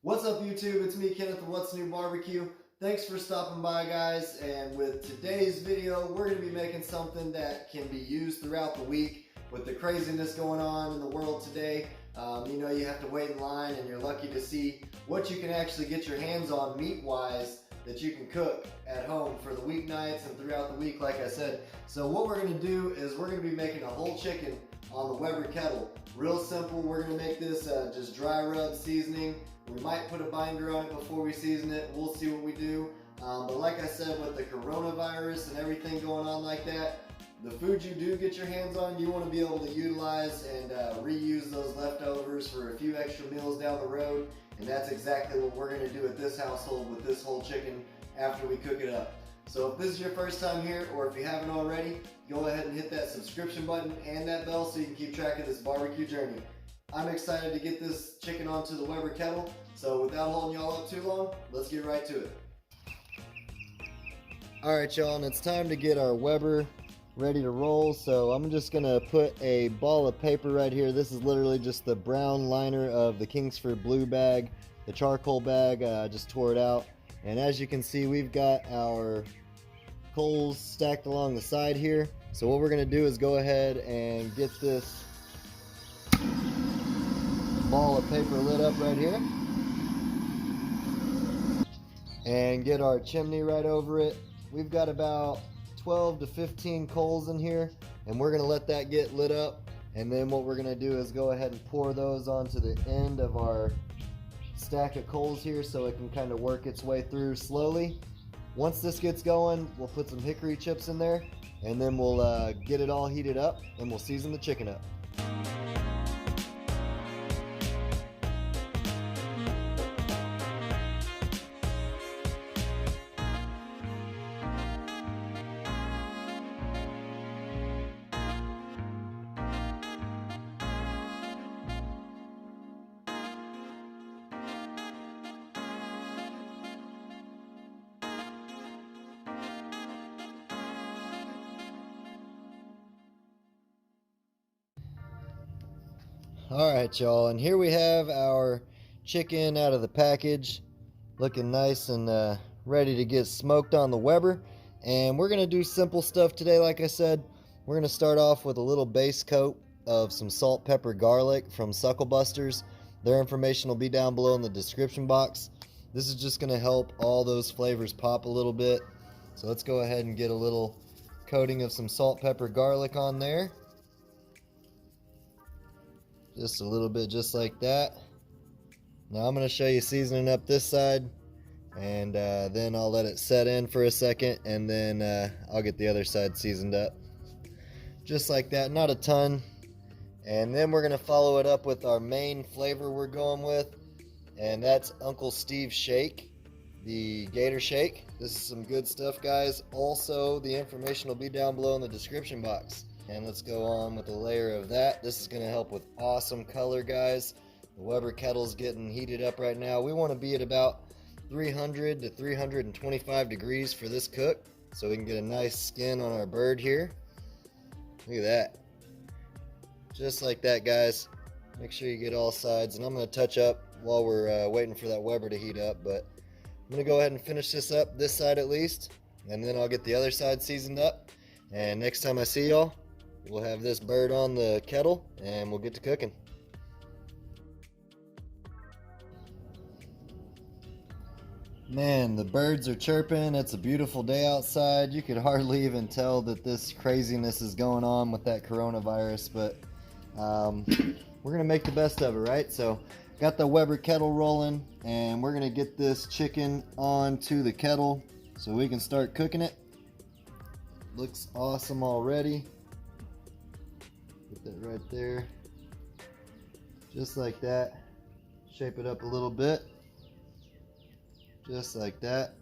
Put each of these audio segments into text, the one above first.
What's up YouTube? It's me, Kenneth, of What's New Barbecue. Thanks for stopping by, guys. And with today's video, we're going to be making something that can be used throughout the week. With the craziness going on in the world today, you have to wait in line, and you're lucky to see what you can actually get your hands on meat-wise that you can cook at home for the weeknights and throughout the week, like I said. So what we're going to do is we're going to be making a whole chicken on the Weber Kettle. Real simple. We're going to make this just dry rub seasoning. We might put a binder on it before we season it. We'll see what we do. But like I said, with the coronavirus and everything going on like that, the food you do get your hands on, you want to be able to utilize and reuse those leftovers for a few extra meals down the road. And that's exactly what we're going to do at this household with this whole chicken after we cook it up. So if this is your first time here, or if you haven't already, go ahead and hit that subscription button and that bell so you can keep track of this barbecue journey. I'm excited to get this chicken onto the Weber Kettle, so without holding y'all up too long, let's get right to it. Alright y'all, and it's time to get our Weber ready to roll. So I'm just going to put a ball of paper right here. This is literally just the brown liner of the Kingsford Blue bag, the charcoal bag. I just tore it out. And as you can see, we've got our coals stacked along the side here. So what we're going to do is go ahead and get this ball of paper lit up right here and get our chimney right over it. We've got about 12 to 15 coals in here, and we're going to let that get lit up, and then what we're going to do is go ahead and pour those onto the end of our stack of coals here so it can kind of work its way through slowly. Once this gets going, we'll put some hickory chips in there, and then we'll get it all heated up and we'll season the chicken up. Alright y'all, and here we have our chicken out of the package, looking nice and ready to get smoked on the Weber. And we're going to do simple stuff today. Like I said, we're going to start off with a little base coat of some salt, pepper, garlic from SuckleBusters. Their information will be down below in the description box. This is just going to help all those flavors pop a little bit. So let's go ahead and get a little coating of some salt, pepper, garlic on there. Just a little bit, just like that. Now I'm going to show you seasoning up this side, and then I'll let it set in for a second, and then I'll get the other side seasoned up. Just like that, not a ton. And then we're going to follow it up with our main flavor we're going with, and that's Uncle Steve's Shake, the Gator Shake. This is some good stuff, guys. Also, the information will be down below in the description box. And let's go on with a layer of that. This is going to help with awesome color, guys. The Weber Kettle's getting heated up right now. We want to be at about 300 to 325 degrees for this cook, so we can get a nice skin on our bird here. Look at that. Just like that, guys. Make sure you get all sides. And I'm going to touch up while we're waiting for that Weber to heat up. But I'm going to go ahead and finish this up, this side at least. And then I'll get the other side seasoned up. And next time I see y'all, we'll have this bird on the kettle and we'll get to cooking. Man, the birds are chirping. It's a beautiful day outside. You could hardly even tell that this craziness is going on with that coronavirus, but we're gonna make the best of it, right? So got the Weber kettle rolling, and we're gonna get this chicken onto the kettle so we can start cooking it. Looks awesome already. Put that right there, just like that. Shape it up a little bit, just like that.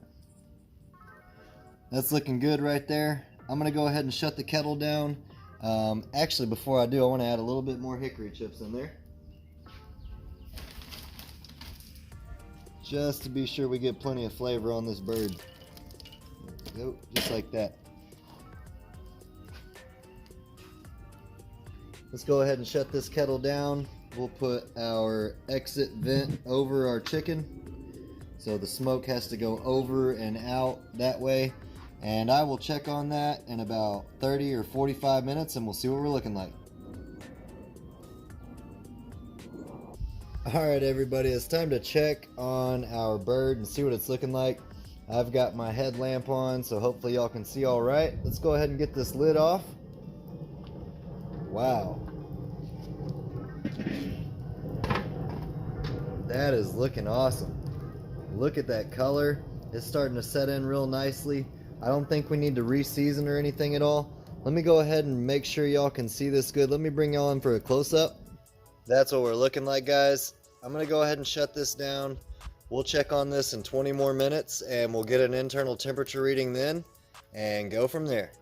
That's looking good right there. I'm gonna go ahead and shut the kettle down. Actually, before I do, I want to add a little bit more hickory chips in there, just to be sure we get plenty of flavor on this bird. There we go, just like that. Let's go ahead and shut this kettle down. we'll put our exit vent over our chicken. So the smoke has to go over and out that way. And I will check on that in about 30 or 45 minutes and we'll see what we're looking like. Alright everybody, it's time to check on our bird and see what it's looking like. I've got my headlamp on, so hopefully y'all can see alright. Let's go ahead and get this lid off. Wow. That is looking awesome. Look at that color. It's starting to set in real nicely. I don't think we need to re-season or anything at all. Let me go ahead and make sure y'all can see this good. Let me bring y'all in for a close-up. That's what we're looking like, guys. I'm going to go ahead and shut this down. We'll check on this in 20 more minutes and we'll get an internal temperature reading then and go from there.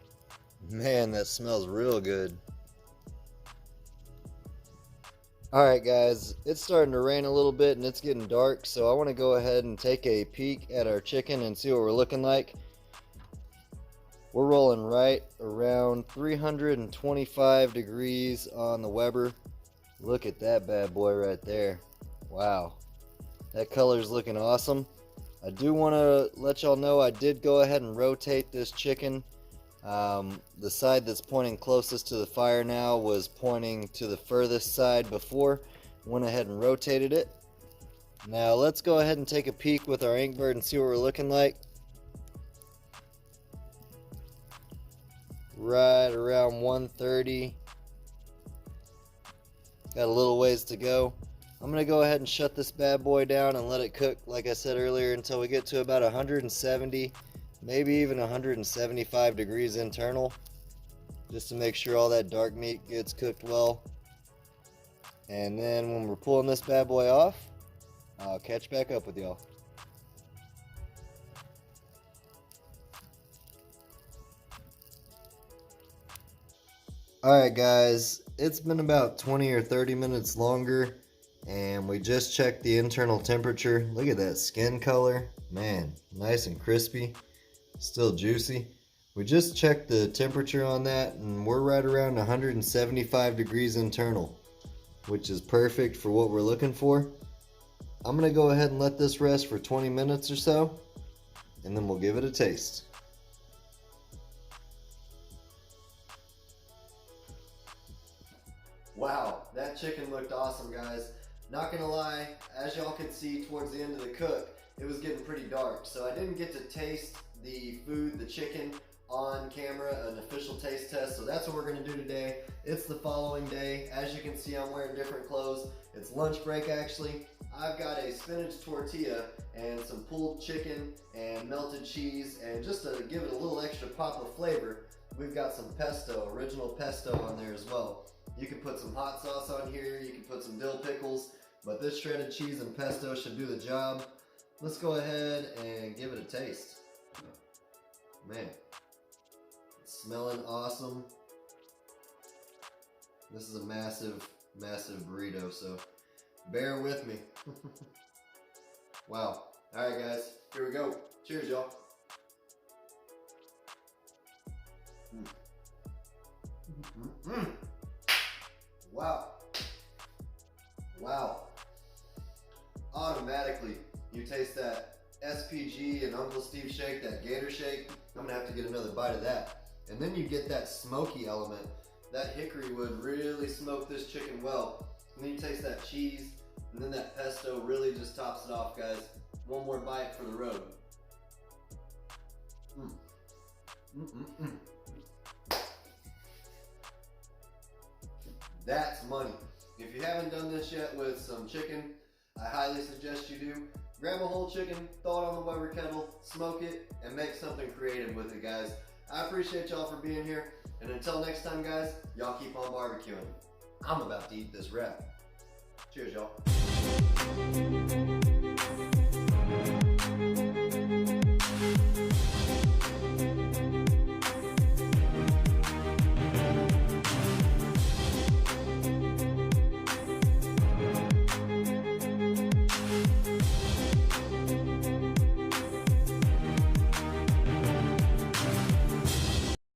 Man, that smells real good. Alright guys, it's starting to rain a little bit and it's getting dark, so I want to go ahead and take a peek at our chicken and see what we're looking like. We're rolling right around 325 degrees on the Weber. Look at that bad boy right there. Wow. That color's looking awesome. I do want to let y'all know I did go ahead and rotate this chicken. The side that's pointing closest to the fire now was pointing to the furthest side before. Went ahead and rotated it. Now let's go ahead and take a peek with our Inkbird and see what we're looking like. Right around 130. Got a little ways to go. I'm going to go ahead and shut this bad boy down and let it cook, like I said earlier, until we get to about 170, maybe even 175 degrees internal, just to make sure all that dark meat gets cooked well. And then when we're pulling this bad boy off, I'll catch back up with y'all. Alright guys, it's been about 20 or 30 minutes longer and we just checked the internal temperature. Look at that skin color. Man, nice and crispy. Still juicy. We just checked the temperature on that and we're right around 175 degrees internal, which is perfect for what we're looking for. I'm going to go ahead and let this rest for 20 minutes or so and then we'll give it a taste. Wow, that chicken looked awesome, guys. Not gonna lie, as y'all could see towards the end of the cook, it was getting pretty dark, so I didn't get to taste the food, the chicken, on camera, an official taste test, so that's what we're gonna do today. It's the following day. As you can see, I'm wearing different clothes. It's lunch break, actually. I've got a spinach tortilla and some pulled chicken and melted cheese, and just to give it a little extra pop of flavor, we've got some pesto, original pesto on there as well. You can put some hot sauce on here, you can put some dill pickles, but this shredded cheese and pesto should do the job. Let's go ahead and give it a taste. Man, it's smelling awesome. This is a massive, massive burrito, so bear with me. Wow. Alright guys, here we go. Cheers, y'all. Wow. Wow. Automatically, you taste that SPG and Uncle Steve shake, that Gator shake. I'm gonna have to get another bite of that. And then you get that smoky element. That hickory wood really smoked this chicken well. And then you taste that cheese, and then that pesto really just tops it off, guys. One more bite for the road. That's money. If you haven't done this yet with some chicken, I highly suggest you do. Grab a whole chicken, throw it on the Weber Kettle, smoke it, and make something creative with it, guys. I appreciate y'all for being here, and until next time, guys, y'all keep on barbecuing. I'm about to eat this wrap. Cheers, y'all.